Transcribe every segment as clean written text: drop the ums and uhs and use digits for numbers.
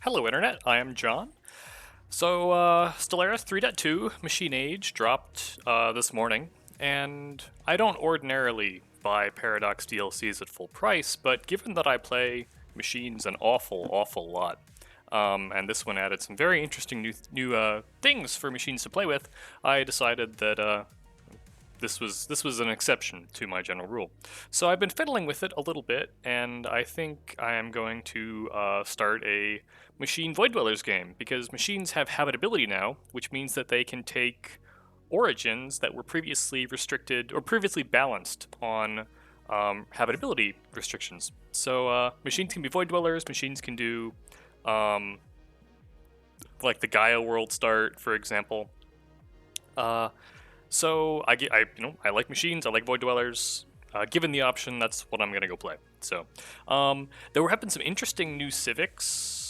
Hello Internet, I am John. So, Stellaris 3.2 Machine Age dropped this morning, and I don't ordinarily buy Paradox DLCs at full price, but given that I play machines an awful lot, and this one added some very interesting new things for machines to play with, I decided that this was an exception to my general rule. So I've been fiddling with it a little bit, and I think I am going to start a machine Void Dwellers game, because machines have habitability now, which means that they can take origins that were previously restricted or previously balanced on habitability restrictions. So machines can be Void Dwellers, machines can do like the Gaia world start, for example. So I like machines. I like Void Dwellers. Given the option, that's what I'm gonna go play. So there have been some interesting new civics.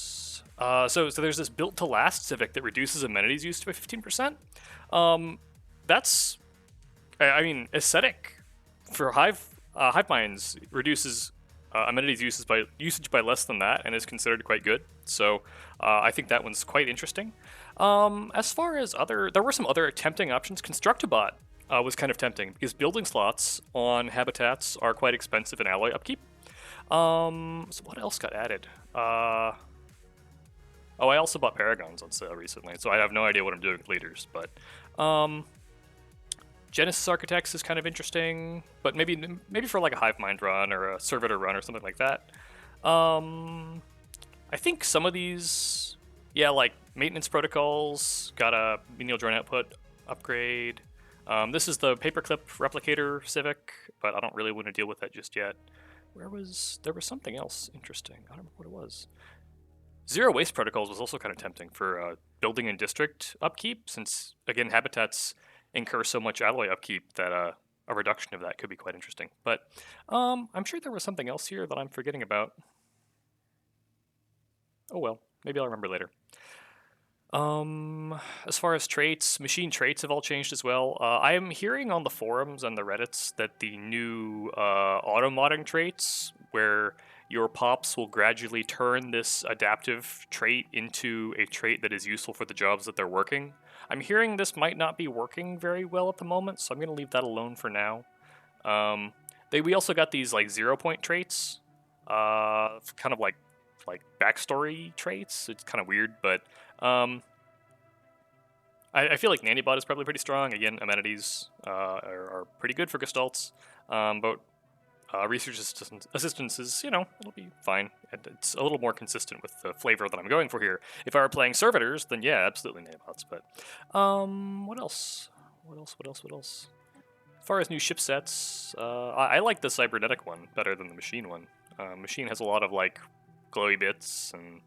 So there's this built to last civic that reduces amenities used by 15%. That's I mean Ascetic for hive minds reduces amenities usage by less than that and is considered quite good. So I think that one's quite interesting. As far as there were some other tempting options. Constructibot was kind of tempting because building slots on habitats are quite expensive in alloy upkeep. So what else got added? I also bought Paragons on sale recently, so I have no idea what I'm doing with leaders. But Genesis Architects is kind of interesting, but maybe for like a hive mind run or a servitor run or something like that. I think some of these, like maintenance protocols got a menial join output upgrade. This is the paperclip replicator civic, but I don't really want to deal with that just yet. There was something else interesting. I don't remember what it was. Zero waste protocols was also kind of tempting for building and district upkeep, since again habitats incur so much alloy upkeep that a reduction of that could be quite interesting. But I'm sure there was something else here that I'm forgetting about. Oh well, maybe I'll remember later. As far as traits, machine traits have all changed as well. I am hearing on the forums and the Reddits that the new auto-modding traits, where your pops will gradually turn this adaptive trait into a trait that is useful for the jobs that they're working. I'm hearing this might not be working very well at the moment, so I'm going to leave that alone for now. We also got these like 0-point traits, kind of like backstory traits. It's kind of weird, but I feel like Nanibot is probably pretty strong. Again, amenities are pretty good for Gestalts, but research assistance is, it'll be fine. It's a little more consistent with the flavor that I'm going for here. If I were playing servitors, then yeah, absolutely Nanibots. But what else? What else? As far as new shipsets, I like the cybernetic one better than the machine one. Machine has a lot of like glowy bits, and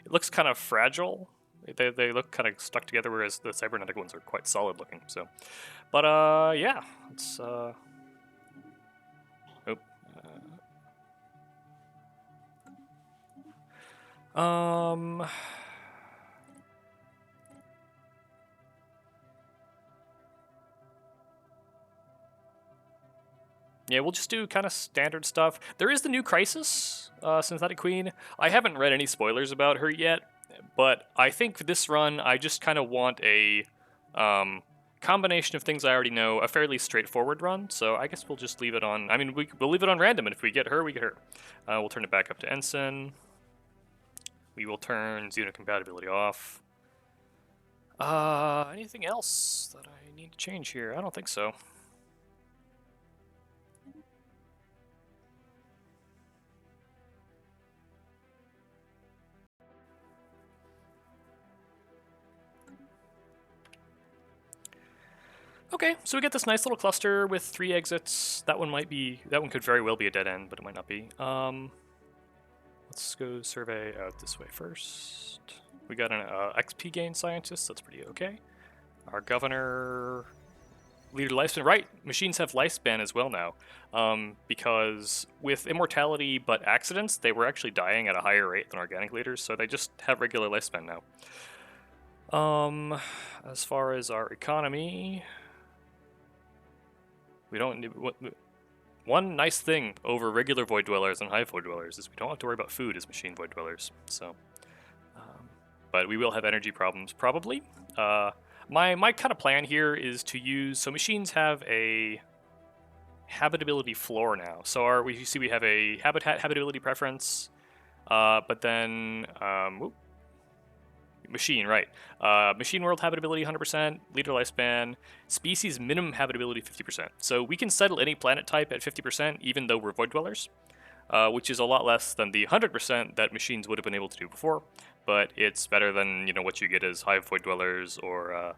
it looks kind of fragile. They look kind of stuck together, whereas the cybernetic ones are quite solid looking. So, but yeah, it's yeah, we'll just do kind of standard stuff. There is the new Crisis, Synthetic Queen. I haven't read any spoilers about her yet, but I think this run, I just kind of want a combination of things I already know, a fairly straightforward run, so I guess we'll just leave it on. I mean, we'll leave it on random, and if we get her, we get her. We'll turn it back up to Ensign. We will turn xenocompatibility off. Anything else that I need to change here? I don't think so. Okay, so we get this nice little cluster with 3 exits. That one could very well be a dead end, but it might not be. Let's go survey out this way first. We got an XP gain scientist, that's pretty okay. Our governor, leader lifespan, right, machines have lifespan as well now. Because with immortality but accidents, they were actually dying at a higher rate than organic leaders, so they just have regular lifespan now. As far as our economy, we don't need... One nice thing over regular Void Dwellers and Hive Void Dwellers is we don't have to worry about food as machine Void Dwellers. So, but we will have energy problems probably. My kind of plan here is to use, so machines have a habitability floor now. So you see we have a habitability preference, but then machine, right? Machine world habitability 100%, leader lifespan, species minimum habitability 50%. So we can settle any planet type at 50%, even though we're void dwellers, which is a lot less than the 100% that machines would have been able to do before. But it's better than what you get as hive void dwellers or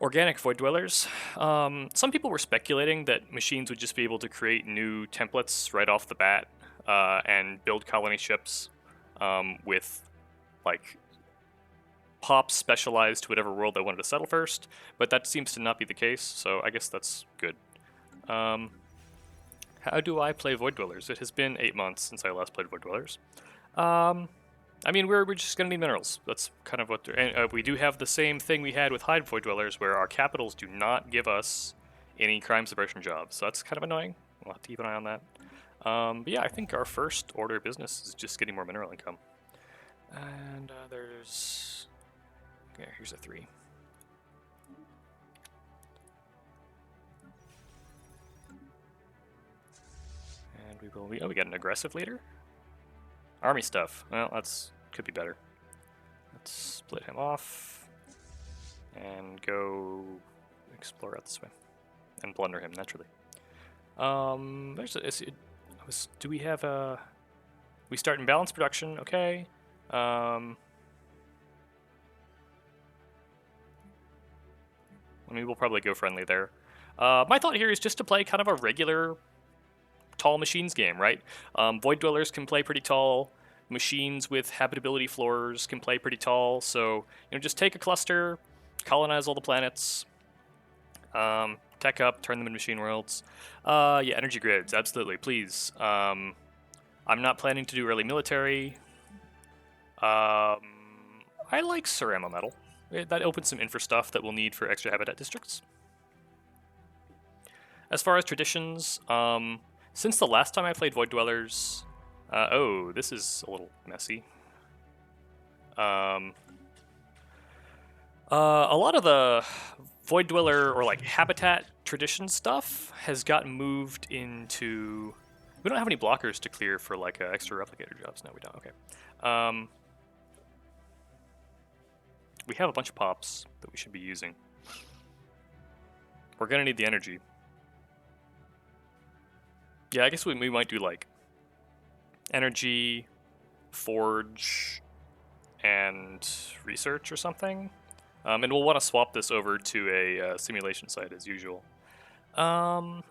organic void dwellers. Some people were speculating that machines would just be able to create new templates right off the bat and build colony ships with like pops specialized to whatever world they wanted to settle first, but that seems to not be the case, so I guess that's good. How do I play Void Dwellers? It has been 8 months since I last played Void Dwellers. I mean, we're just going to need minerals. That's kind of what... And we do have the same thing we had with Hive Void Dwellers, where our capitals do not give us any crime suppression jobs, so that's kind of annoying. We'll have to keep an eye on that. But yeah, I think our first order of business is just getting more mineral income. And there's... Okay, here's a 3. And we will... Oh, we got an aggressive leader? Army stuff. Well, that's... could be better. Let's split him off. And go... explore out this way. And blunder him, naturally. There's a... do we have a... We start in balanced production, okay. I mean, we'll probably go friendly there. My thought here is just to play kind of a regular tall machines game, right? Void Dwellers can play pretty tall. Machines with habitability floors can play pretty tall. So, just take a cluster, colonize all the planets, tech up, turn them into machine worlds. Yeah, energy grids, absolutely, please. I'm not planning to do early military. I like ceramo metal. That opens some infra stuff that we'll need for extra habitat districts. As far as traditions, since the last time I played Void Dwellers... oh, this is a little messy. A lot of the Void Dweller or like habitat tradition stuff has gotten moved into... We don't have any blockers to clear for like extra replicator jobs. No, we don't. Okay. We have a bunch of pops that we should be using. We're gonna need the energy. Yeah, I guess we might do like energy, forge, and research or something. And we'll want to swap this over to a simulation site as usual. Oh,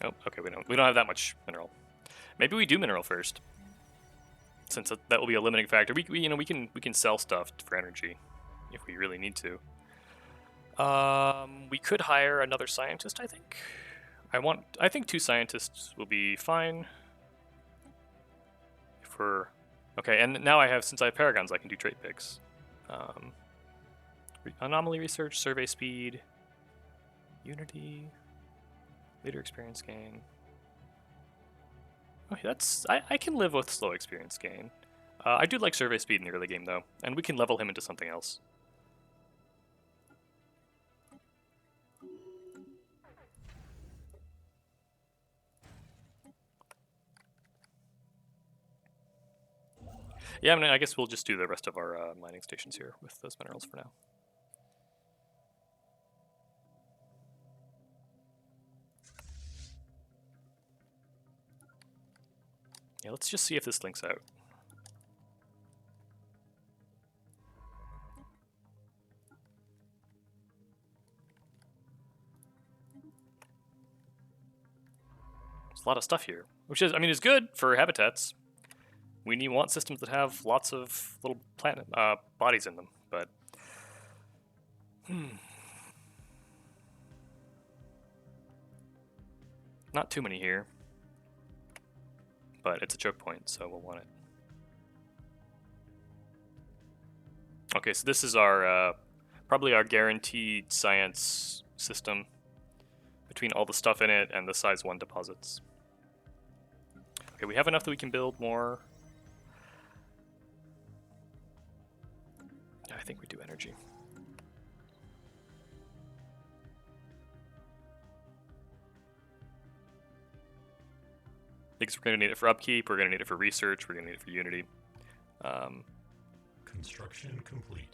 okay, we don't have that much mineral. Maybe we do mineral first, since that will be a limiting factor. We can sell stuff for energy if we really need to. We could hire another scientist, I think. I think 2 scientists will be fine. If we're... Okay, and now since I have Paragons, I can do trait picks. Anomaly research, survey speed, unity, leader experience gain. Okay, I can live with slow experience gain. I do like survey speed in the early game, though, and we can level him into something else. Yeah, I mean, I guess we'll just do the rest of our mining stations here with those minerals for now. Yeah, let's just see if this links out. There's a lot of stuff here, which is, I mean, is good for habitats. We want systems that have lots of little planet bodies in them, but not too many here. But it's a choke point, so we'll want it. Okay, so this is our probably our guaranteed science system between all the stuff in it and the size 1 deposits. Okay, we have enough that we can build more. I think we do energy. Because we're going to need it for upkeep, we're going to need it for research, we're going to need it for unity. Construction complete.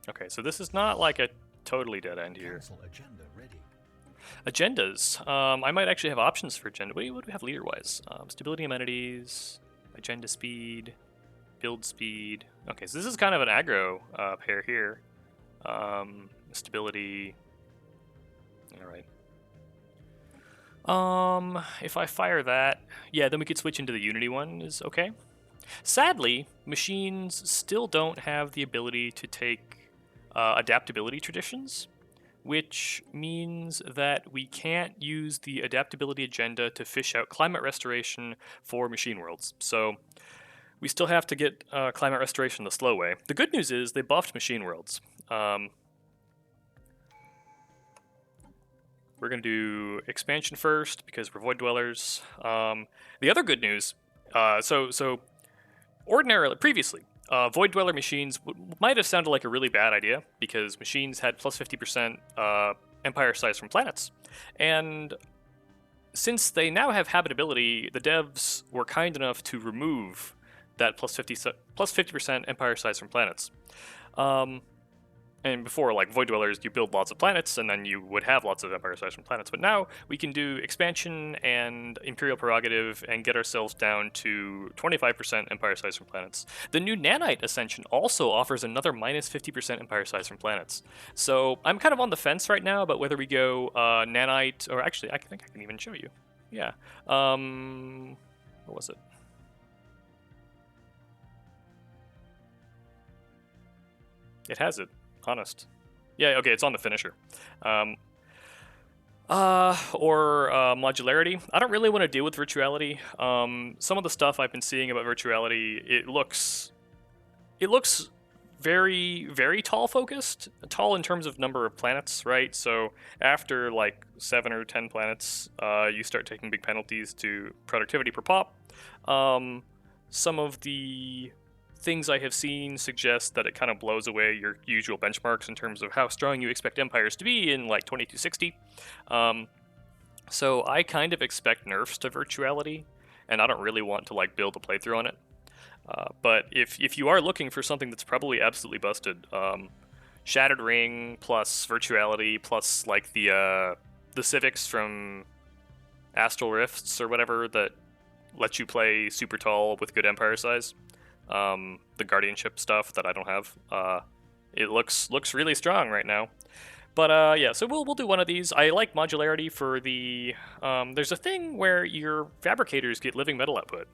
Okay, so this is not like a totally dead end here. Council agenda ready. Agendas. I might actually have options for agenda. What do we have leader-wise? Stability amenities, agenda speed, build speed. Okay, so this is kind of an aggro pair here. Stability. All right. If I fire that, yeah, then we could switch into the Unity one. Is okay. Sadly, machines still don't have the ability to take adaptability traditions, which means that we can't use the adaptability agenda to fish out climate restoration for machine worlds. So we still have to get climate restoration the slow way. The good news is they buffed machine worlds. We're going to do expansion first because we're void dwellers. The other good news, so ordinarily, previously, void dweller machines might have sounded like a really bad idea because machines had plus 50% empire size from planets. And since they now have habitability, the devs were kind enough to remove that plus 50% empire size from planets. And before, like Void Dwellers, you build lots of planets, and then you would have lots of empire size from planets. But now we can do expansion and Imperial Prerogative and get ourselves down to 25% empire size from planets. The new Nanite Ascension also offers another minus 50% empire size from planets. So I'm kind of on the fence right now about whether we go Nanite, or actually, I think I can even show you. Yeah. What was it? It has it. Honest. Yeah, okay, it's on the finisher. Or modularity. I don't really want to deal with virtuality. Some of the stuff I've been seeing about virtuality, it looks very, very tall focused. Tall in terms of number of planets, right? So after like 7 or 10 planets, you start taking big penalties to productivity per pop. Some of the things I have seen suggest that it kind of blows away your usual benchmarks in terms of how strong you expect empires to be in like 2260. So I kind of expect nerfs to virtuality, and I don't really want to like build a playthrough on it. But if you are looking for something that's probably absolutely busted, Shattered Ring plus virtuality plus like the civics from Astral Rifts or whatever that lets you play super tall with good empire size. The guardianship stuff that I don't have. It looks really strong right now. But yeah, so we'll do one of these. I like modularity for the. There's a thing where your fabricators get living metal output,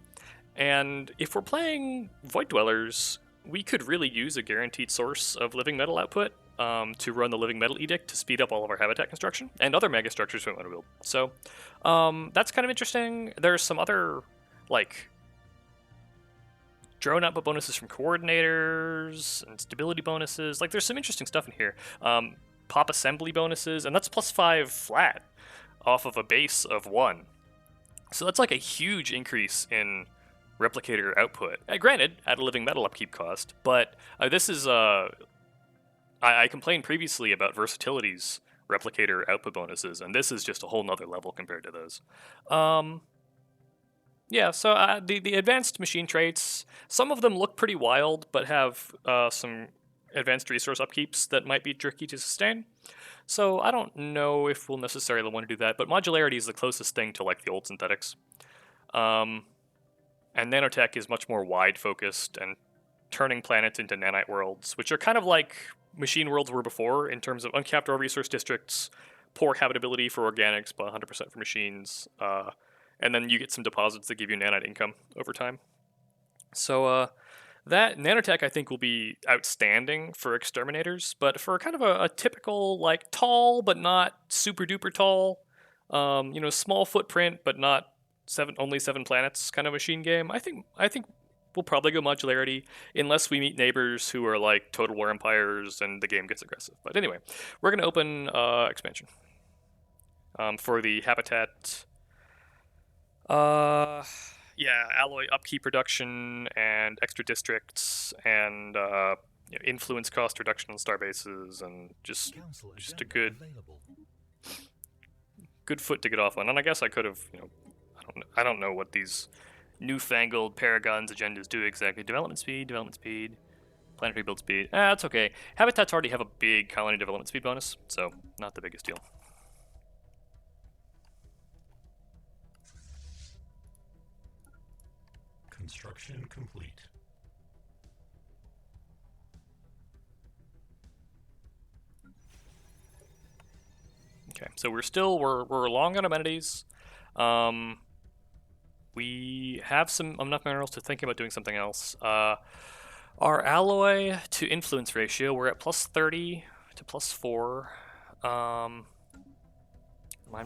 and if we're playing Void Dwellers, we could really use a guaranteed source of living metal output to run the living metal edict to speed up all of our habitat construction and other mega structures we want to build. So that's kind of interesting. There's some other like drone output bonuses from coordinators and stability bonuses. Like, there's some interesting stuff in here. Pop assembly bonuses, and that's +5 flat off of a base of 1. So that's like a huge increase in replicator output. Granted, at a living metal upkeep cost, but this is I complained previously about Versatility's replicator output bonuses, and this is just a whole nother level compared to those. Yeah, so the advanced machine traits, some of them look pretty wild, but have some advanced resource upkeeps that might be tricky to sustain. So I don't know if we'll necessarily want to do that, but modularity is the closest thing to like the old synthetics. And nanotech is much more wide-focused and turning planets into nanite worlds, which are kind of like machine worlds were before in terms of uncapped ore resource districts, poor habitability for organics, but 100% for machines, and then you get some deposits that give you nanite income over time. So that nanotech I think will be outstanding for exterminators, but for kind of a typical like tall but not super duper tall, small footprint but not only 7 planets kind of machine game. I think we'll probably go modularity unless we meet neighbors who are like Total War empires and the game gets aggressive. But anyway, we're gonna open expansion for the habitat. Yeah, alloy upkeep reduction and extra districts and influence cost reduction on star bases and just a good foot to get off on. And I guess I could have, I don't know what these newfangled Paragons agendas do exactly. Development speed, planetary build speed. That's okay. Habitats already have a big colony development speed bonus, so not the biggest deal. Construction complete. Okay, so we're long on amenities. We have some enough minerals to think about doing something else. Our alloy to influence ratio, we're at plus 30 to plus 4. Remind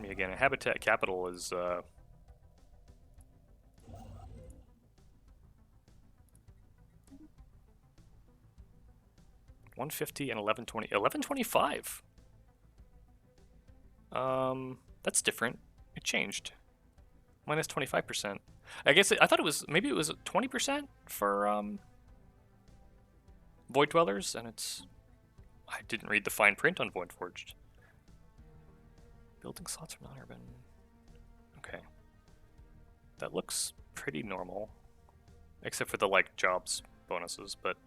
me again, habitat capital is 150 and 1120. 1125. That's different. It changed. Minus 25%. I guess I thought it was, maybe it was 20% for Void Dwellers, and it's, I didn't read the fine print on Voidforged. Building slots for non-urban. Okay. That looks pretty normal. Except for the, like, jobs bonuses, but,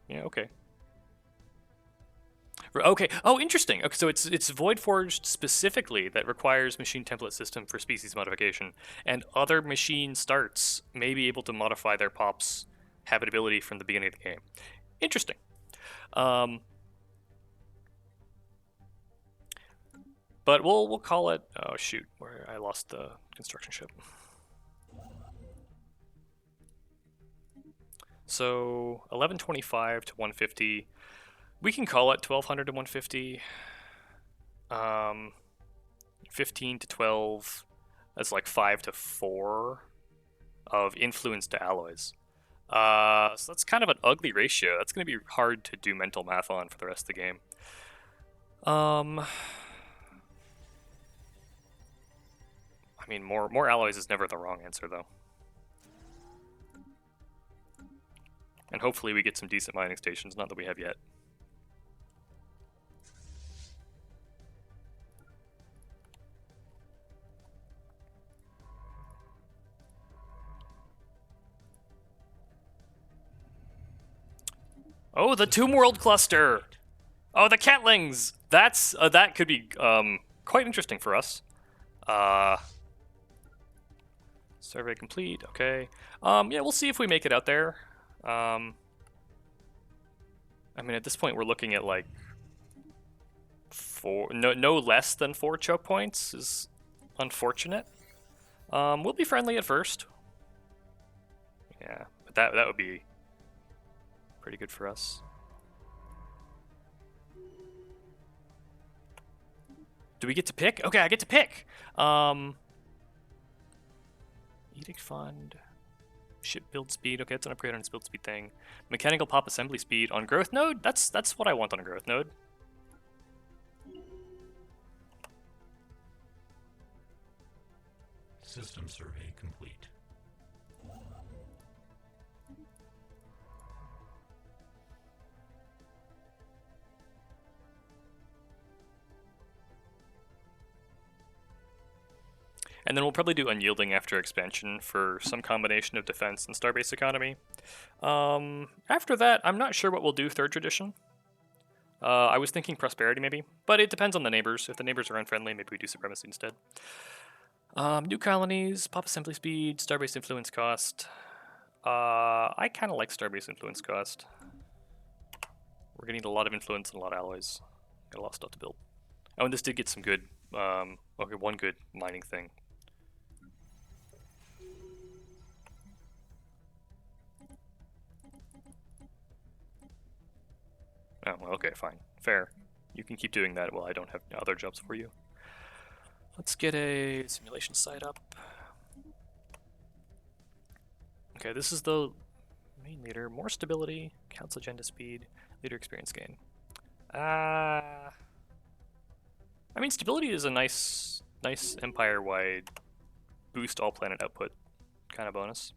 yeah, okay. Okay. Oh, interesting. Okay, so it's Voidforged specifically that requires machine template system for species modification, and other machine starts may be able to modify their pop's habitability from the beginning of the game. Interesting. But we'll call it. Oh shoot, where I lost the construction ship. So 1125 to 150. We can call it 1200 to 150. 15 to 12 as like 5 to 4 of influence to alloys. So that's kind of an ugly ratio. That's going to be hard to do mental math on for the rest of the game. I mean, more alloys is never the wrong answer, though. And hopefully we get some decent mining stations, not that we have yet. Oh, the Tomb World cluster! Oh, the Catlings! That's that could be quite interesting for us. Survey complete. Okay. Yeah, we'll see if we make it out there. I mean, at this point, we're looking at like no less than 4 choke points is unfortunate. We'll be friendly at first. Yeah, but that would be pretty good for us. Do we get to pick? Okay, I get to pick. Edict fund. Ship build speed. Okay, that's an upgrade on its build speed thing. Mechanical pop assembly speed on growth node. That's what I want on a growth node. System survey complete. And then we'll probably do unyielding after expansion for some combination of defense and starbase economy. After that, I'm not sure what we'll do 3rd tradition. I was thinking prosperity maybe, but it depends on the neighbors. If the neighbors are unfriendly, maybe we do supremacy instead. New colonies, pop assembly speed, starbase influence cost. I kind of like starbase influence cost. We're getting a lot of influence and a lot of alloys. Got a lot of stuff to build. Oh, and this did get some good, okay, one good mining thing. Oh, well, okay, fine. Fair. You can keep doing that while I don't have other jobs for you. Let's get a simulation site up. Okay, this is the main leader. More stability, council agenda speed, leader experience gain. I mean, stability is a nice empire-wide boost all planet output kind of bonus.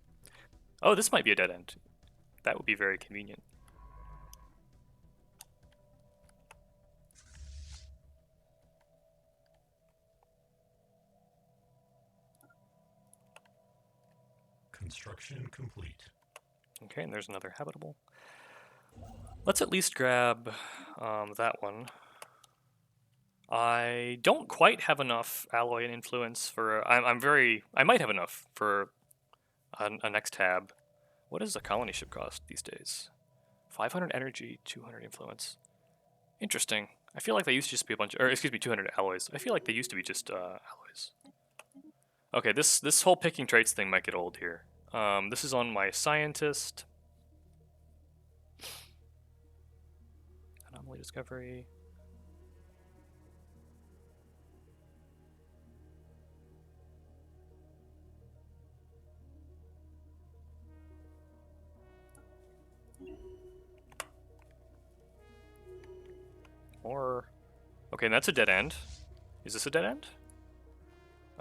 Oh, this might be a dead end. That would be very convenient. Construction complete. Okay, and there's another habitable. Let's at least grab that one. I don't quite have enough alloy and influence for. I might have enough for a next tab. What does a colony ship cost these days? 500 energy, 200 influence. Interesting. I feel like they used to just be a bunch, or excuse me, 200 alloys. I feel like they used to be just alloys. Okay, this whole picking traits thing might get old here. This is on my scientist. Anomaly discovery. Or, okay, that's a dead end. Is this a dead end?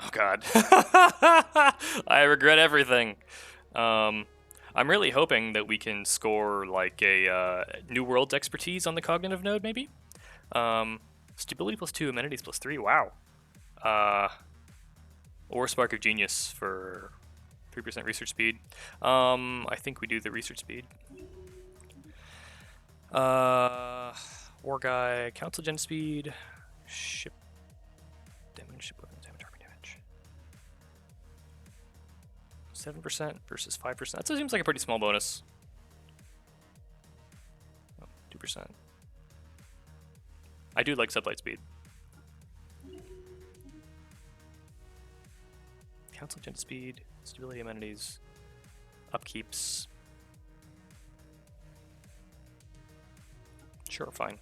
Oh god. I regret everything. I'm really hoping that we can score like a New World's expertise on the cognitive node, maybe? Stability +2, amenities +3, wow. Or Spark of Genius for 3% research speed. I think we do the research speed. War guy, council gen speed, ship damage, ship weapons damage, army damage. 7% versus 5%. That seems like a pretty small bonus. Oh, 2%. I do like sublight speed. Council gen speed, stability amenities, upkeeps. Sure, fine.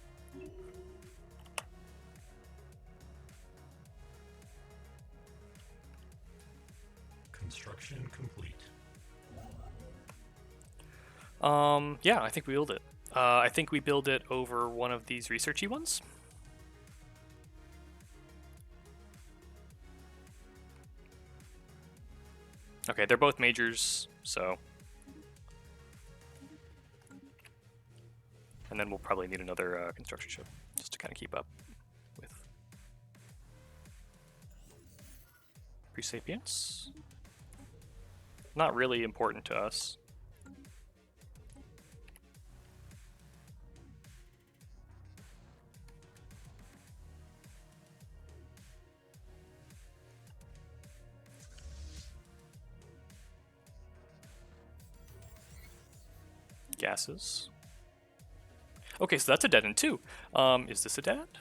Construction complete. Yeah, I think we build it. I think we build it over one of these researchy ones. Okay, they're both majors, so. And then we'll probably need another construction ship just to kind of keep up with Presapience. Not really important to us. Gases. Okay, so that's a dead end too. Is this a dead end?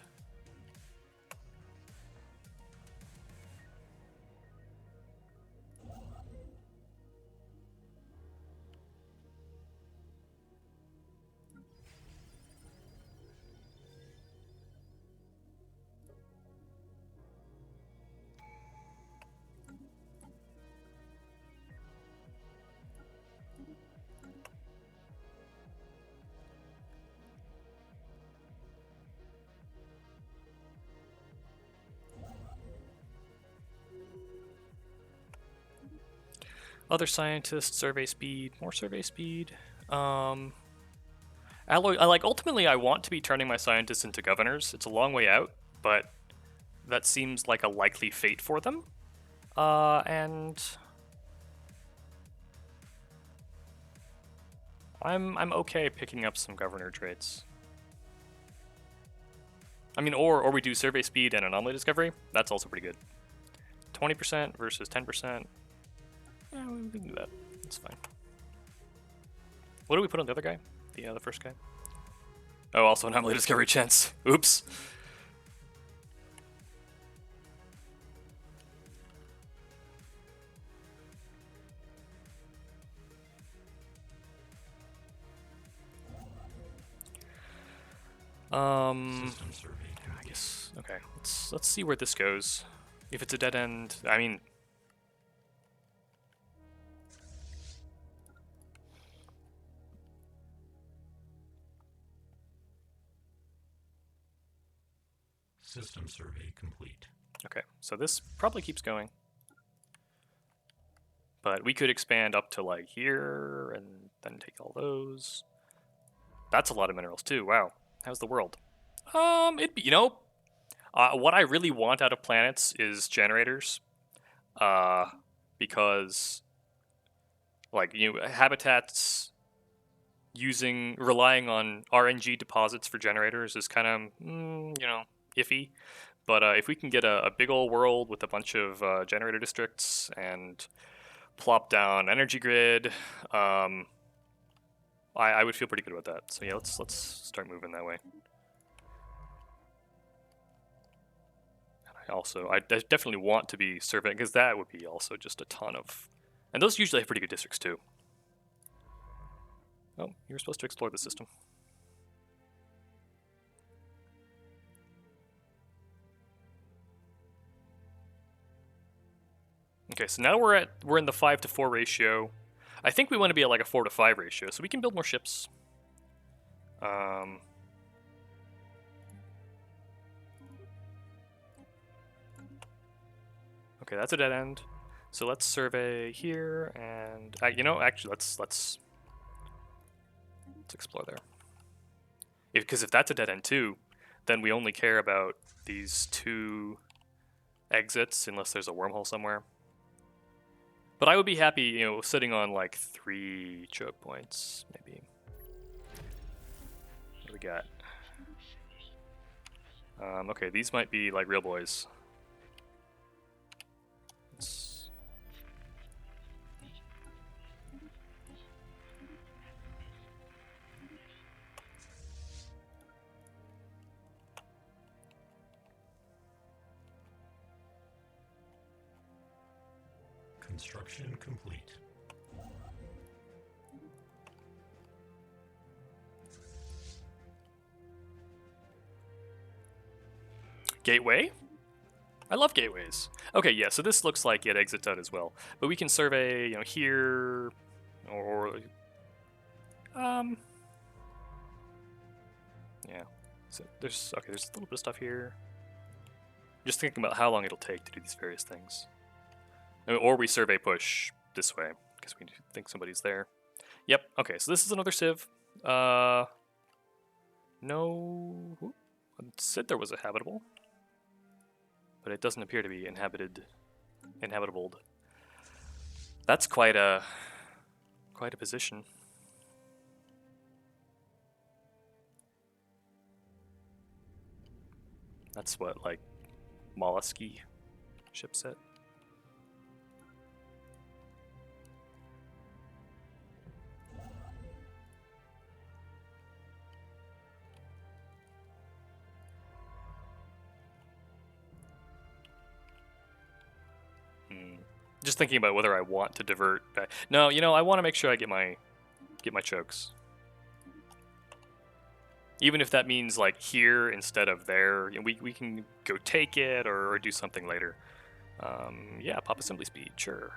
Other scientists, survey speed, more survey speed. Alloy, ultimately I want to be turning my scientists into governors. It's a long way out, but that seems like a likely fate for them. And I'm okay picking up some governor traits. I mean, or we do survey speed and anomaly discovery. That's also pretty good. 20% versus 10%. Yeah, we can do that. That's fine. What do we put on the other guy? The first guy? Oh, also anomaly discovery chance. Oops. System survey I guess. Okay. Let's see where this goes. If it's a dead end, I mean... System survey complete. Okay, so this probably keeps going. But we could expand up to like here and then take all those. That's a lot of minerals too. Wow. How's the world? It'd be, you know, what I really want out of planets is generators. Because like, you know, habitats relying on RNG deposits for generators is kind of, you know, iffy. But if we can get a big old world with a bunch of generator districts and plop down energy grid, I would feel pretty good about that. So yeah, let's start moving that way. And I definitely want to be surveying because that would be also just a ton of, and those usually have pretty good districts too. Oh, you were supposed to explore the system. Okay, so now we're in the 5-to-4 ratio. I think we want to be at like a 4-to-5 ratio, so we can build more ships. Okay, that's a dead end. So let's survey here, and you know, actually, let's explore there. Because if that's a dead end too, then we only care about these 2 exits unless there's a wormhole somewhere. But I would be happy, you know, sitting on like 3 choke points, maybe. What do we got? Okay, these might be like real boys. Construction complete. Gateway? I love gateways. Okay, yeah, so this looks like it exits out as well. But we can survey, you know, here, or yeah. So there's a little bit of stuff here. Just thinking about how long it'll take to do these various things. Or we survey push this way, because we think somebody's there. Yep, okay, so this is another civ. No... It said there was a habitable. But it doesn't appear to be inhabitable. That's quite a position. That's what, like, Mollusc shipset. Just thinking about whether I want to divert. No, you know, I want to make sure I get my chokes. Even if that means like here instead of there, you know, we can go take it or do something later. Yeah, pop assembly speed, sure.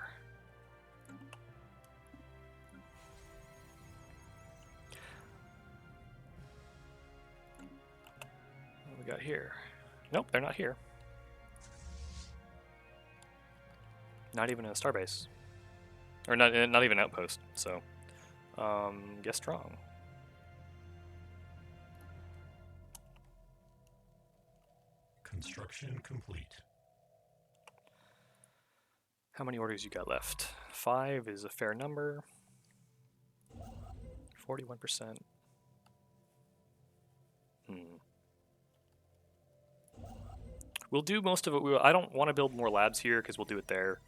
What do we got here? Nope, they're not here. Not even a starbase, or not even an outpost. So, guess strong. Construction complete. How many orders you got left? 5 is a fair number. 41%. We'll do most of it. I don't want to build more labs here because we'll do it there.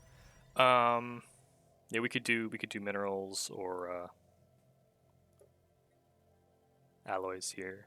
Yeah, we could do minerals or alloys here.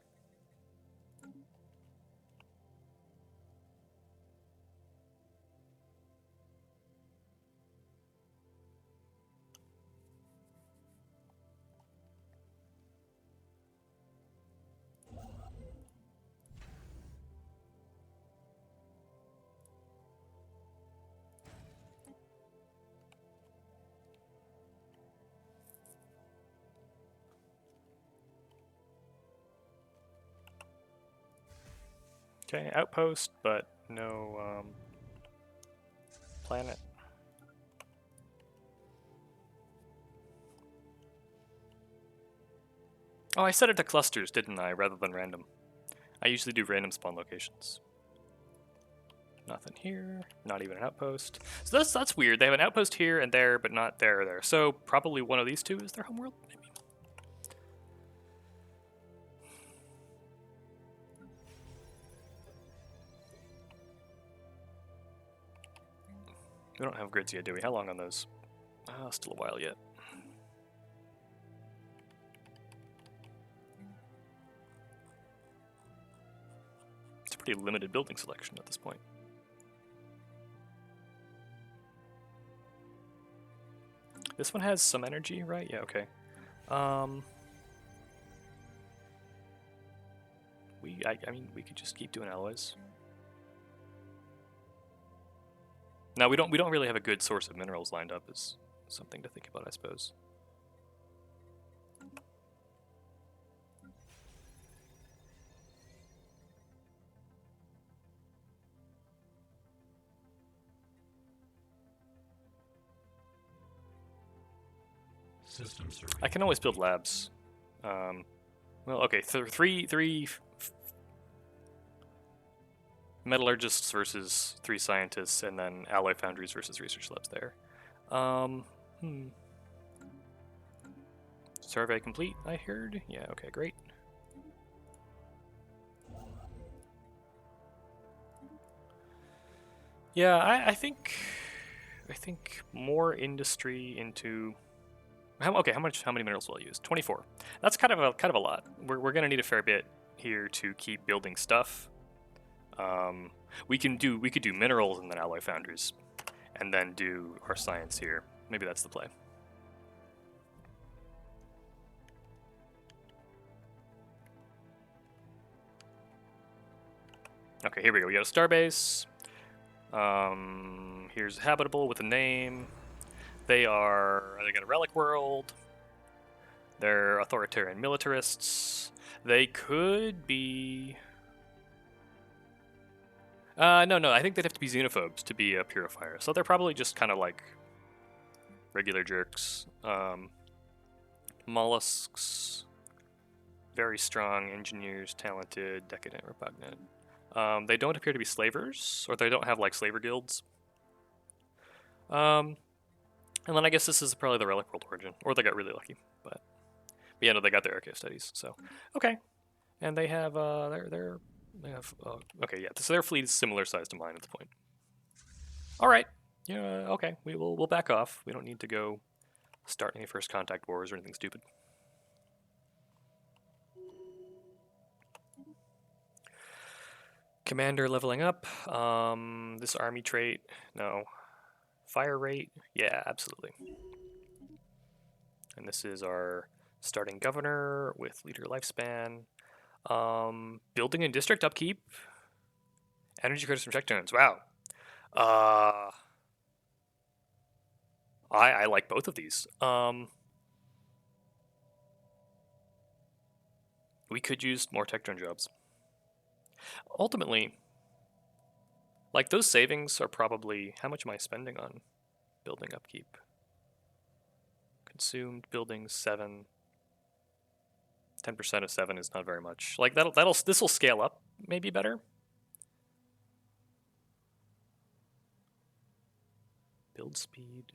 Okay, outpost, but no planet. Oh, I set it to clusters, didn't I, rather than random. I usually do random spawn locations. Nothing here, not even an outpost. So that's weird. They have an outpost here and there, but not there or there. So probably one of these two is their homeworld, maybe? We don't have grids yet, do we? How long on those? Still a while yet. It's a pretty limited building selection at this point. This one has some energy, right? Yeah, okay. I mean, we could just keep doing alloys. Now we don't really have a good source of minerals lined up. Is something to think about, I suppose. System survey. I can always build labs. Well, okay, three metallurgists versus 3 scientists, and then alloy foundries versus research labs there. Survey complete, I heard. Yeah, okay, great. Yeah, I think more industry into how many minerals will I use? 24. That's kind of a lot. We're gonna need a fair bit here to keep building stuff. We could do minerals and then alloy foundries, and then do our science here. Maybe that's the play. Okay, here we go. We got a starbase. Here's habitable with a name. They got a relic world. They're authoritarian militarists. They could be. No. I think they'd have to be xenophobes to be a purifier. So they're probably just kind of like regular jerks. Molluscs. Very strong engineers, talented, decadent, repugnant. They don't appear to be slavers, or they don't have like slaver guilds. And then I guess this is probably the relic world origin, or they got really lucky. But yeah, no, they got their archive studies. So okay, and they have okay, yeah. So their fleet is similar size to mine at this point. All right, yeah, okay. We'll back off. We don't need to go start any first contact wars or anything stupid. Commander leveling up. This army trait, no. Fire rate, yeah, absolutely. And this is our starting governor with leader lifespan. Building and district upkeep. Energy credits from checkdowns. Wow. I like both of these. We could use more tech drone jobs. Ultimately, like those savings are probably, how much am I spending on building upkeep? Consumed building 7. 10% of 7 is not very much. Like this will scale up maybe better. Build speed.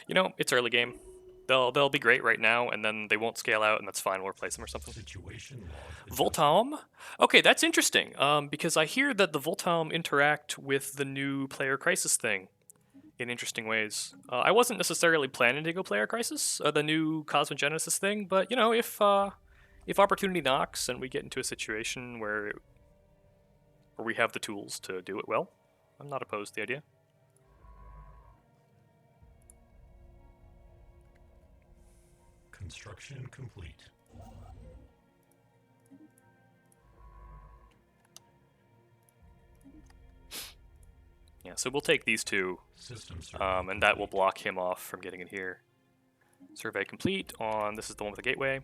You know, it's early game. They'll be great right now, and then they won't scale out, and that's fine. We'll replace them or something. Situation log. Vultaum? Okay, that's interesting. Because I hear that the Vultaum interact with the new player crisis thing in interesting ways. I wasn't necessarily planning to go player crisis, the new Cosmogenesis thing, but you know, if opportunity knocks and we get into a situation where we have the tools to do it well, I'm not opposed to the idea. Construction complete. Yeah, so we'll take these two, System survey and that will complete. block him off from getting in here. Survey complete on, this is the one with the gateway.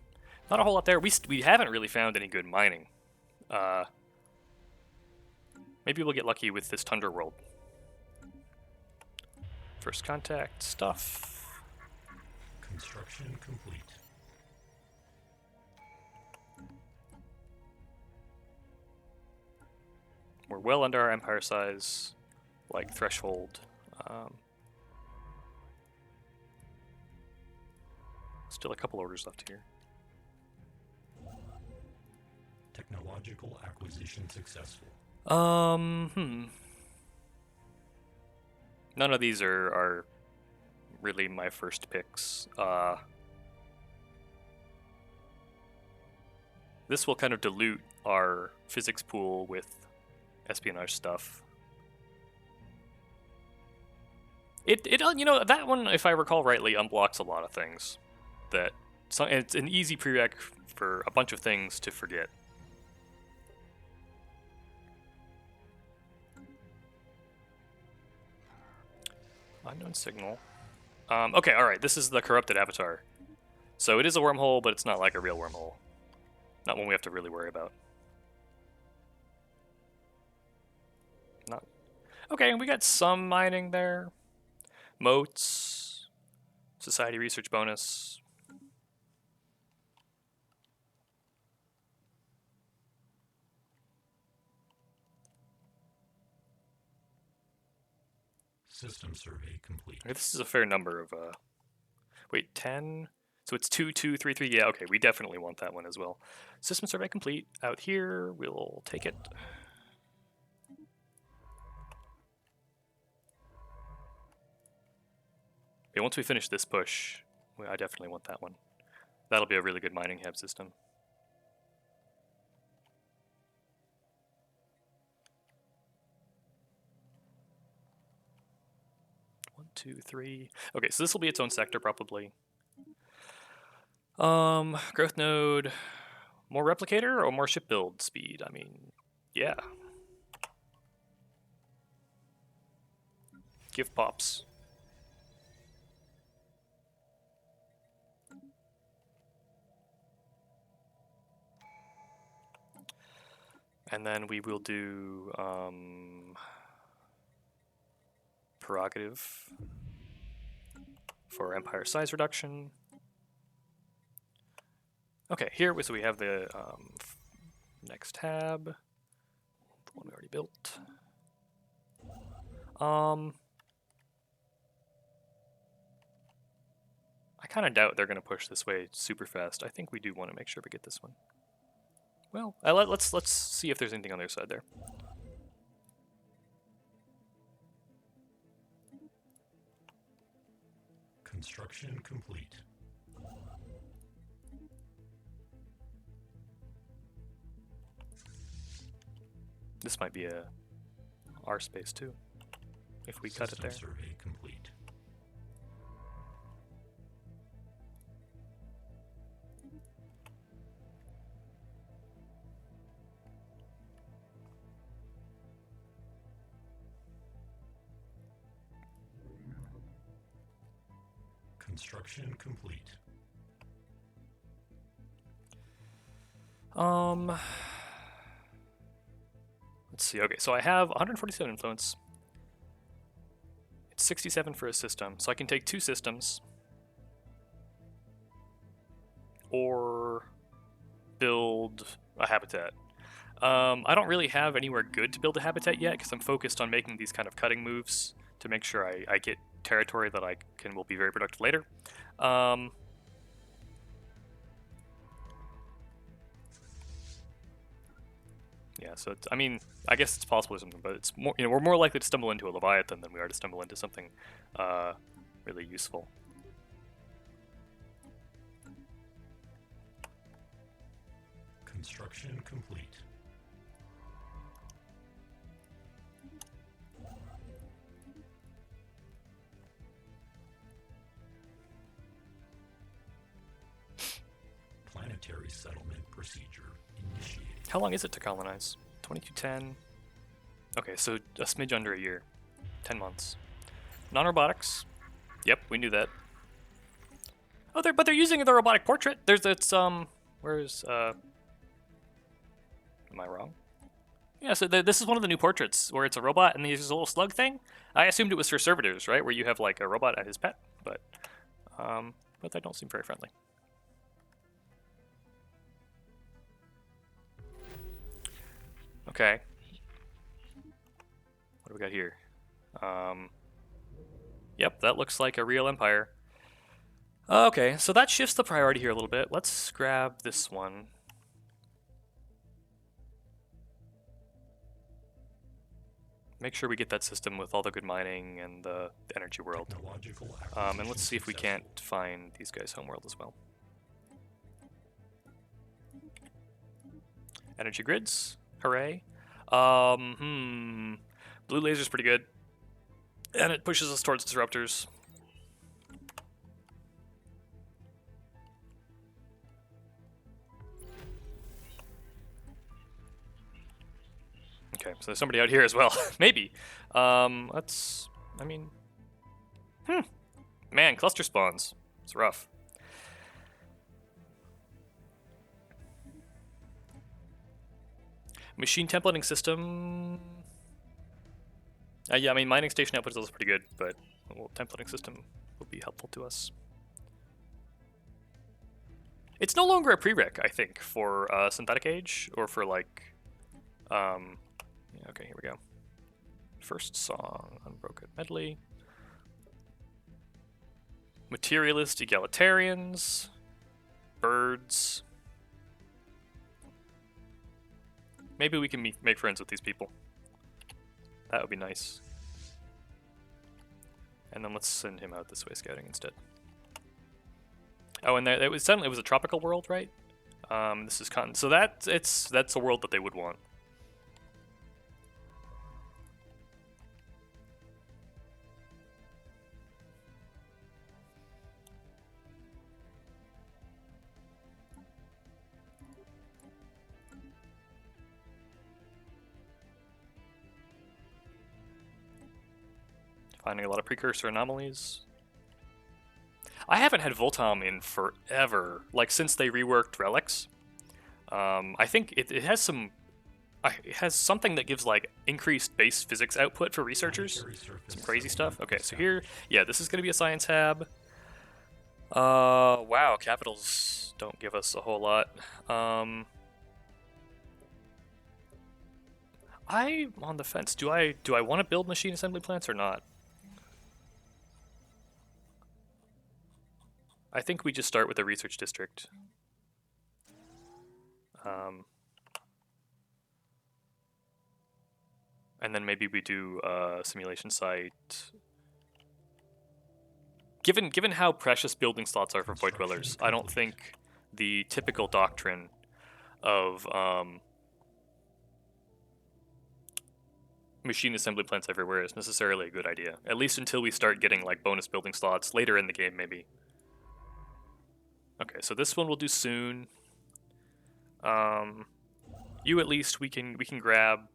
Not a whole lot there. We haven't really found any good mining. Maybe we'll get lucky with this Tundra world. First contact stuff. Construction complete. We're well under our empire size, like, threshold. Still a couple orders left here. Technological acquisition successful. None of these are really my first picks. This will kind of dilute our physics pool with espionage stuff. It you know, that one, if I recall rightly, unblocks a lot of things. It's an easy prereq for a bunch of things to forget. Unknown signal. Okay, alright, this is the corrupted avatar. So it is a wormhole, but it's not like a real wormhole. Not one we have to really worry about. Not. Okay, we got some mining there. Moats. Society research bonus. System survey complete. Okay, this is a fair number of, wait, 10? So it's 2, 2, 3, 3. Yeah, okay, we definitely want that one as well. System survey complete. Out here, we'll take it. Okay, once we finish this push, I definitely want that one. That'll be a really good mining hab system. One, two, three. Okay, so this will be its own sector probably. Growth node, more replicator or more ship build speed? I mean, yeah. Give pops. And then we will do Prerogative for empire size reduction. Okay, here so we have the next tab, the one we already built. I kind of doubt they're going to push this way super fast. I think we do want to make sure we get this one. Well, let's see if there's anything on their side there. Construction complete. This might be our space too, if we cut it there. System survey complete. Construction complete. Let's see. Okay, so I have 147 influence. It's 67 for a system, so I can take 2 systems or build a habitat. I don't really have anywhere good to build a habitat yet because I'm focused on making these kind of cutting moves to make sure I get territory that will be very productive later. Yeah, so it's, I mean, I guess it's possible or something, but it's more, we're more likely to stumble into a Leviathan than we are to stumble into something really useful. Construction complete. Planetary settlement procedure initiated. How long is it to colonize? 2210. Okay, so a smidge under a year. 10 months. Non-robotics. Yep, we knew that. Oh, but they're using the robotic portrait. Where's am I wrong? Yeah, so this is one of the new portraits where it's a robot and there's a little slug thing. I assumed it was for servitors, right, where you have like a robot and his pet, but they don't seem very friendly. Okay. What do we got here? Yep, that looks like a real empire. Okay, so that shifts the priority here a little bit. Let's grab this one. Make sure we get that system with all the good mining and the energy world. And let's see if we can't find these guys homeworld as well. Energy grids, hooray. Blue laser's pretty good. And it pushes us towards disruptors. Okay, so there's somebody out here as well. Maybe. Man, cluster spawns. It's rough. Machine templating system. Yeah, I mean, mining station output is also pretty good, but templating system will be helpful to us. It's no longer a prereq, I think, for synthetic age or for like. Yeah, okay, here we go. First song, Unbroken Medley. Materialist egalitarians. Birds. Maybe we can make friends with these people. That would be nice. And then let's send him out this way scouting instead. Oh, and it was a tropical world, right? This is continent. So that's a world that they would want. Finding a lot of precursor anomalies. I haven't had Vultaum in forever, like since they reworked relics. I think it has some. It has something that gives like increased base physics output for researchers. Some crazy stuff. Okay, so here, yeah, this is going to be a science hab. Wow, capitals don't give us a whole lot. I'm on the fence. Do I want to build machine assembly plants or not? I think we just start with a research district. And then maybe we do a simulation site. Given how precious building slots are for Void Dwellers, I don't think the typical doctrine of machine assembly plants everywhere is necessarily a good idea. At least until we start getting like bonus building slots later in the game, maybe. Okay, so this one we'll do soon. You at least we can grab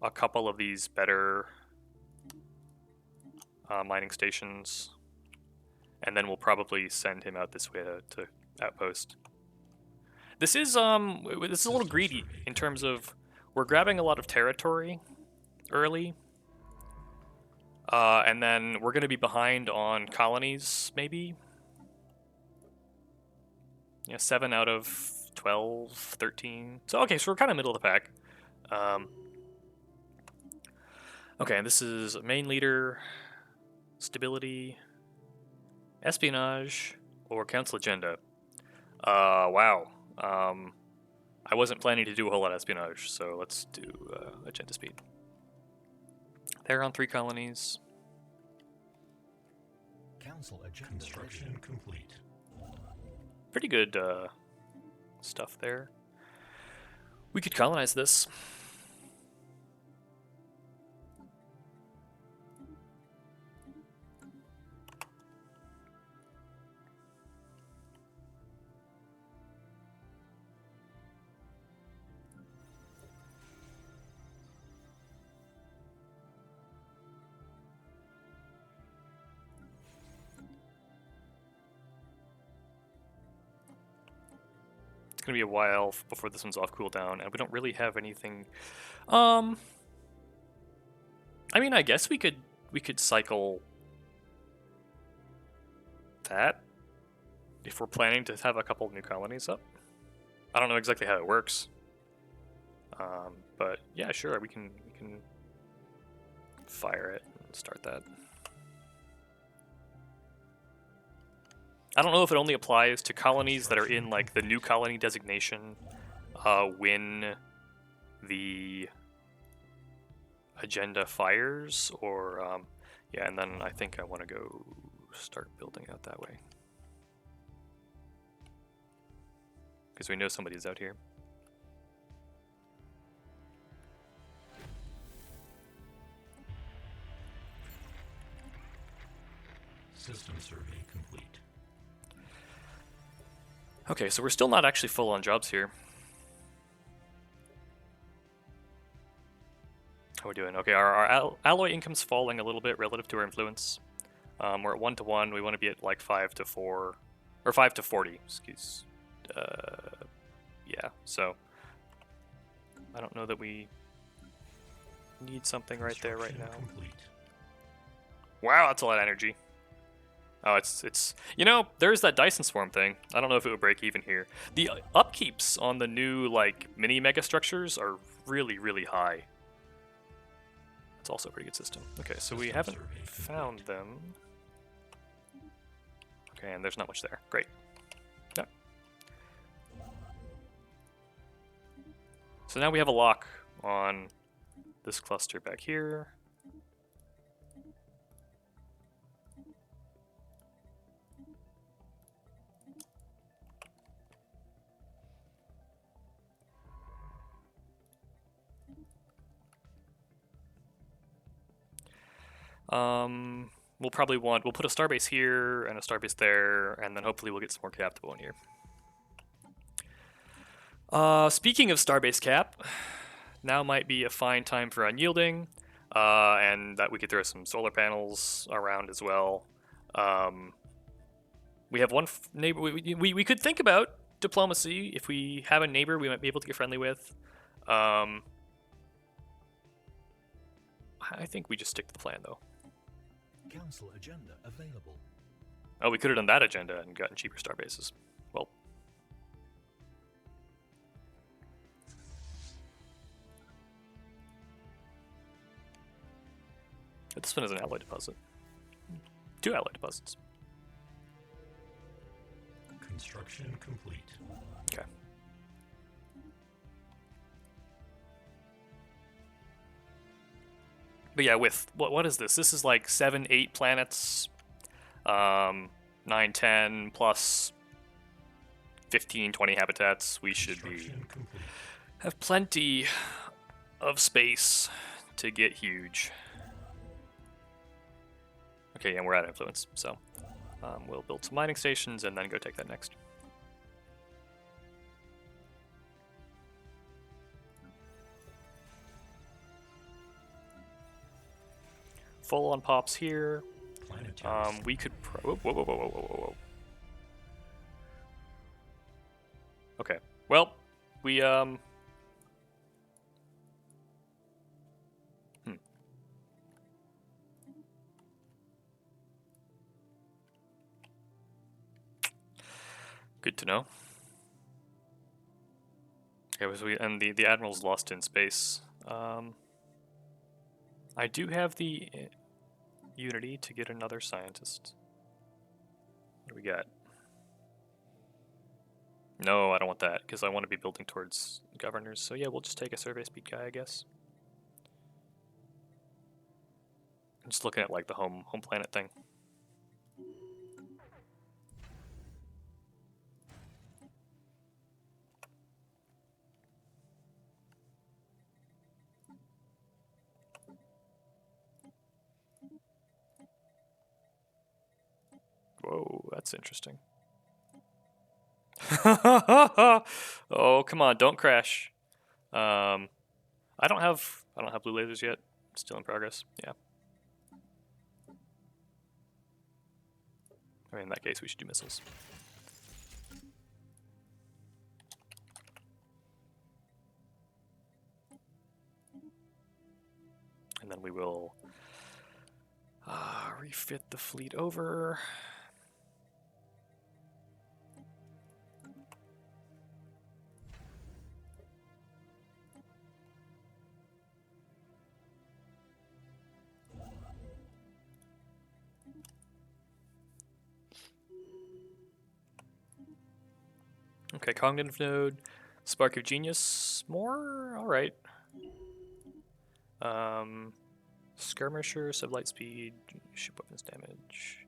a couple of these better mining stations, and then we'll probably send him out this way to outpost. This is a little greedy in terms of we're grabbing a lot of territory early, and then we're going to be behind on colonies maybe. Yeah, 7 out of 12, 13. So okay, so we're kind of middle of the pack. Okay, this is main leader, stability, espionage, or council agenda. Wow. I wasn't planning to do a whole lot of espionage, so let's do agenda speed. They're on 3 colonies. Council agenda. Construction complete. Pretty good stuff there. We could colonize this. gonna be a while before this one's off cooldown, and we don't really have anything. I mean, I guess we could cycle that if we're planning to have a couple new colonies up. I don't know exactly how it works, but yeah, sure, we can fire it and start that. I don't know if it only applies to colonies that are in like the new colony designation when the agenda fires, or yeah, and then I think I want to go start building out that way because we know somebody's out here. System survey complete. Okay, so we're still not actually full on jobs here. How are we doing? Okay, our alloy income's falling a little bit relative to our influence. We're at 1 to 1. We want to be at like 5 to 4, or 5 to 40. Excuse. Yeah. So I don't know that we need something right there right now. Complete. Wow, that's a lot of energy. Oh, it's you know, there's that Dyson Swarm thing. I don't know if it would break even here. The upkeeps on the new like mini mega structures are really high. It's also a pretty good system. Okay, so we haven't found them. Okay, and there's not much there. Great. Yeah. So now we have a lock on this cluster back here. We'll probably we'll put a starbase here and a starbase there, and then hopefully we'll get some more adaptable in here. Speaking of starbase cap, now might be a fine time for unyielding, and that we could throw some solar panels around as well. We have one neighbor. We could think about diplomacy if we have a neighbor we might be able to get friendly with. I think we just stick to the plan though. Council agenda available. Oh, we could have done that agenda and gotten cheaper star bases. Well. This one is an alloy deposit. 2 alloy deposits. Construction complete. Okay. But yeah, with what is this? This is like 7, 8 planets, 9, 10 plus 15, 20 habitats. We should have plenty of space to get huge. Okay, and we're out of influence, so we'll build some mining stations and then go take that next. Full on pops here. We could whoa. Okay. Well, we Good to know. Okay, and the admiral's lost in space. I do have the Unity to get another scientist. What do we got? No, I don't want that, because I want to be building towards governors. So yeah, we'll just take a survey speed guy, I guess. I'm just looking at like the home planet thing. Whoa, that's interesting. Oh, come on, don't crash. I don't have blue lasers yet. Still in progress. Yeah. I mean, in that case, we should do missiles. then we will refit the fleet over. Okay, cognitive node, spark of genius, more. All right. Skirmisher, sublight speed, ship weapons damage,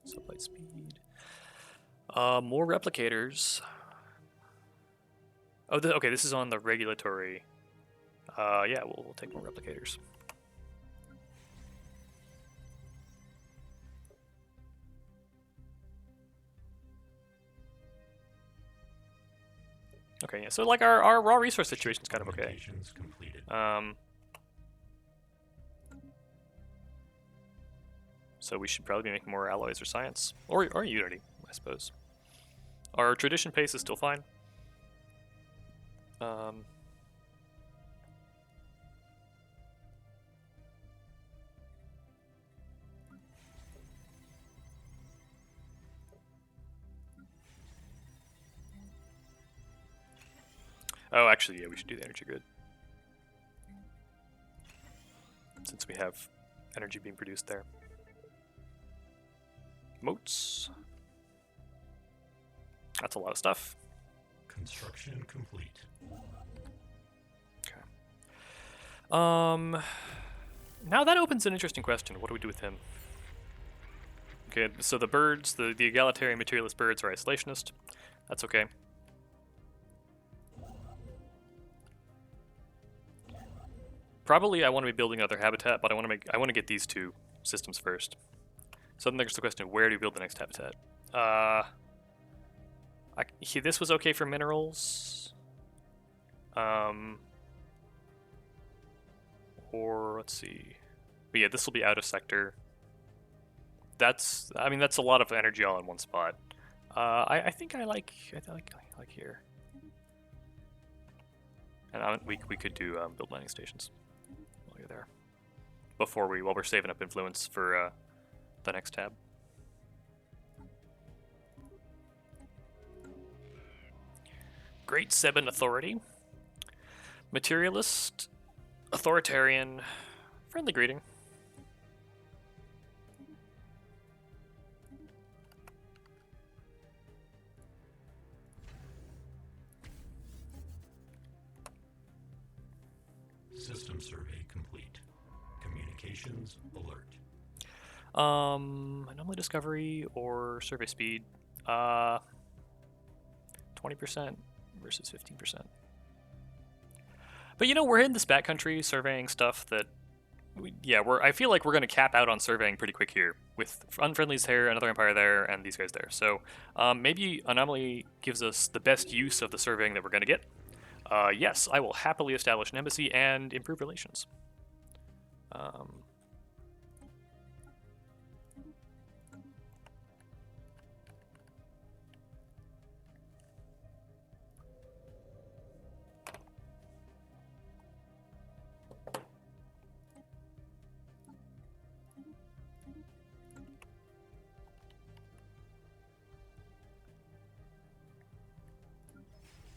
sublight speed. More replicators. Oh, okay. This is on the regulatory. Yeah, we'll take more replicators. Okay, yeah. So like our raw resource situation is kind of okay. So we should probably be making more alloys or science, or unity, I suppose. Our tradition pace is still fine. Oh, actually, yeah, we should do the energy grid. Since we have energy being produced there. Moats. That's a lot of stuff. Construction complete. Okay. Now that opens an interesting question. What do we do with him? Okay, so the birds, the egalitarian materialist birds are isolationist. That's okay. Probably I want to be building another habitat, but I want to get these two systems first. So then there's the question of where do you build the next habitat? This was okay for minerals. Or let's see. But yeah, this will be out of sector. That's a lot of energy all in one spot. I think I like here. And we could do build mining stations while you're there. While we're saving up influence for the next tab. Great Seven Authority. Materialist, authoritarian, friendly greeting. System survey complete. Communications alert. Anomaly discovery or survey speed. 20% versus 15%. But you know, we're in this backcountry surveying stuff that, I feel like we're going to cap out on surveying pretty quick here with unfriendlies here, another empire there, and these guys there. So maybe anomaly gives us the best use of the surveying that we're going to get. Yes, I will happily establish an embassy and improve relations.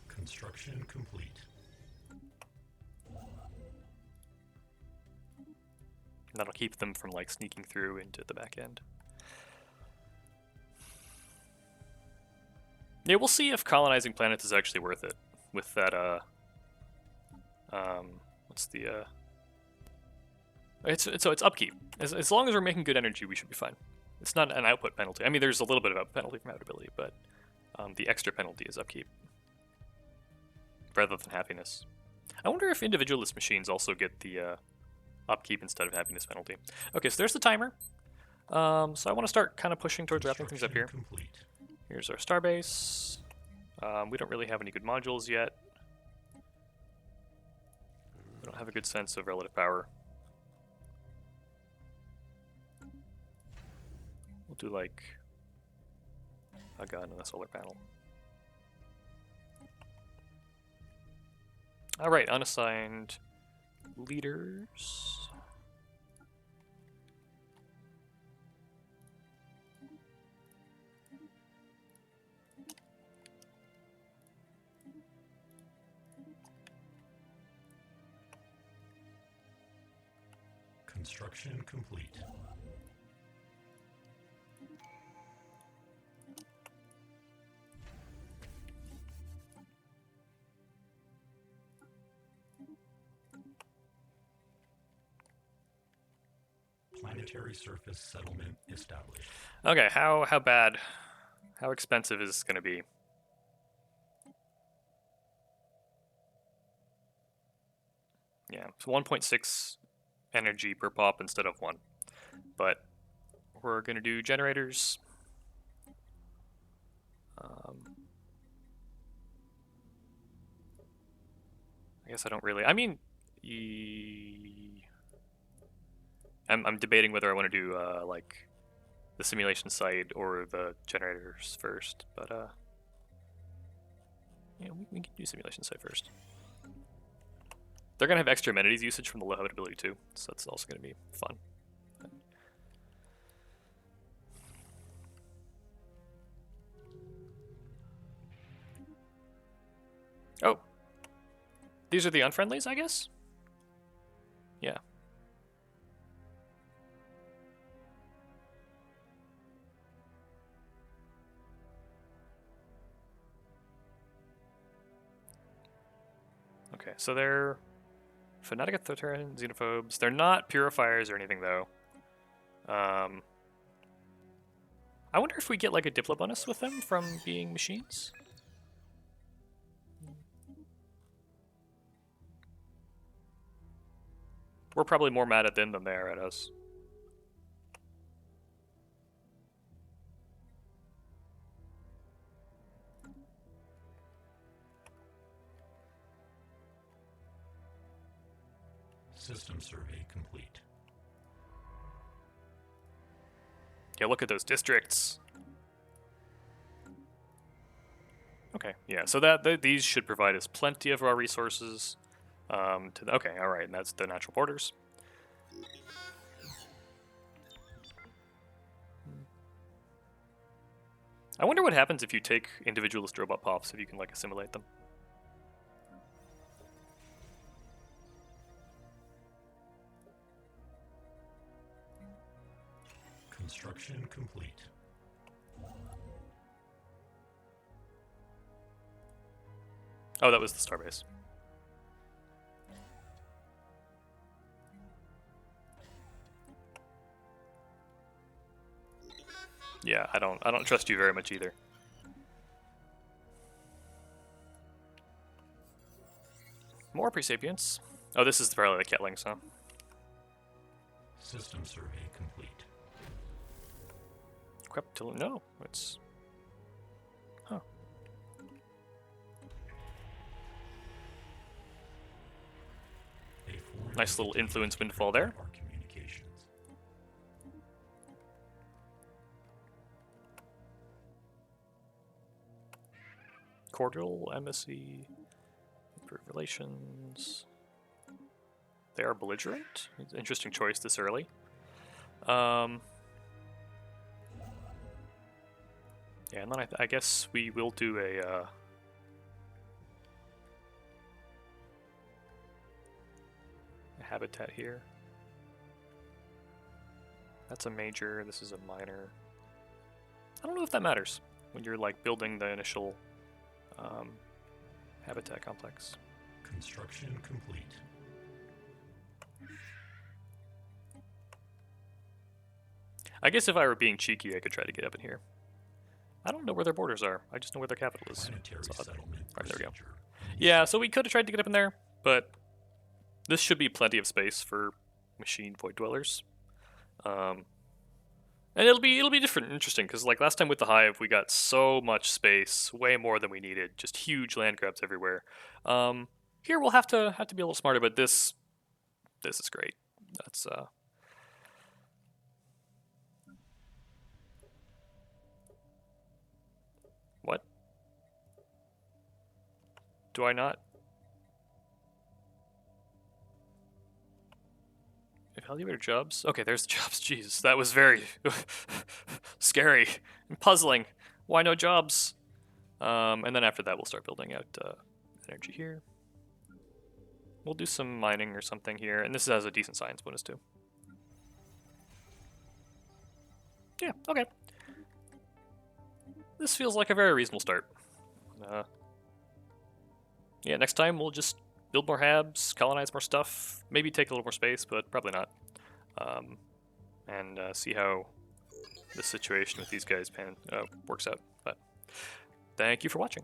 Construction complete. That'll keep them from like sneaking through into the back end. Yeah, we'll see if colonizing planets is actually worth it with that it's upkeep. As long as we're making good energy, we should be fine. It's not an output penalty. I mean, there's a little bit of a penalty from habitability, but the extra penalty is upkeep rather than happiness. I wonder if individualist machines also get the upkeep instead of happiness penalty. Okay, so there's the timer. So I want to start kind of pushing towards wrapping things up here. Complete. Here's our starbase. We don't really have any good modules yet. We don't have a good sense of relative power. We'll do like a gun and a solar panel. Alright, unassigned Leaders. Construction complete. Planetary surface settlement established. Okay, how bad? How expensive is this going to be? Yeah, it's 1.6 energy per pop instead of 1. But we're going to do generators. I guess I don't really... I mean... I'm debating whether I want to do, like, the simulation site or the generators first, but, yeah, we can do simulation site first. They're going to have extra amenities usage from the low habitability too, so that's also going to be fun. Oh! These are the unfriendlies, I guess? Yeah. Okay, so they're fanatic authoritarian xenophobes. They're not purifiers or anything though. I wonder if we get like a Diplo bonus with them from being machines. We're probably more mad at them than they are at us. System survey complete. Yeah, look at those districts. Okay, yeah, so these should provide us plenty of raw resources. Okay, all right, and that's the natural borders. I wonder what happens if you take individualist robot pops, if you can like assimilate them. Construction complete. Oh, that was the starbase. Yeah, I don't trust you very much either. More presapients. Oh, this is probably the Ketlings, huh? System survey complete. No, it's... Huh. Nice little influence windfall there. Cordial embassy, improved relations. They are belligerent. Interesting choice this early. Yeah, and then I guess we will do a habitat here. That's a major. This is a minor. I don't know if that matters when you're like building the initial habitat complex. Construction complete. I guess if I were being cheeky, I could try to get up in here. I don't know where their borders are. I just know where their capital is. Planetary settlement. Alright, there we go. Yeah, so we could have tried to get up in there, but this should be plenty of space for machine void dwellers. And it'll be different and interesting, because like last time with the hive, we got so much space, way more than we needed, just huge land grabs everywhere. Here we'll have to be a little smarter, but this is great. That's what? Do I not? Elevator jobs? Okay, there's the jobs. Jeez, that was very scary and puzzling. Why no jobs? And then after that, we'll start building out energy here. We'll do some mining or something here, and this has a decent science bonus too. Yeah, okay. This feels like a very reasonable start. Yeah, next time we'll just build more habs, colonize more stuff, maybe take a little more space, but probably not. And see how the situation with these guys works out. But thank you for watching.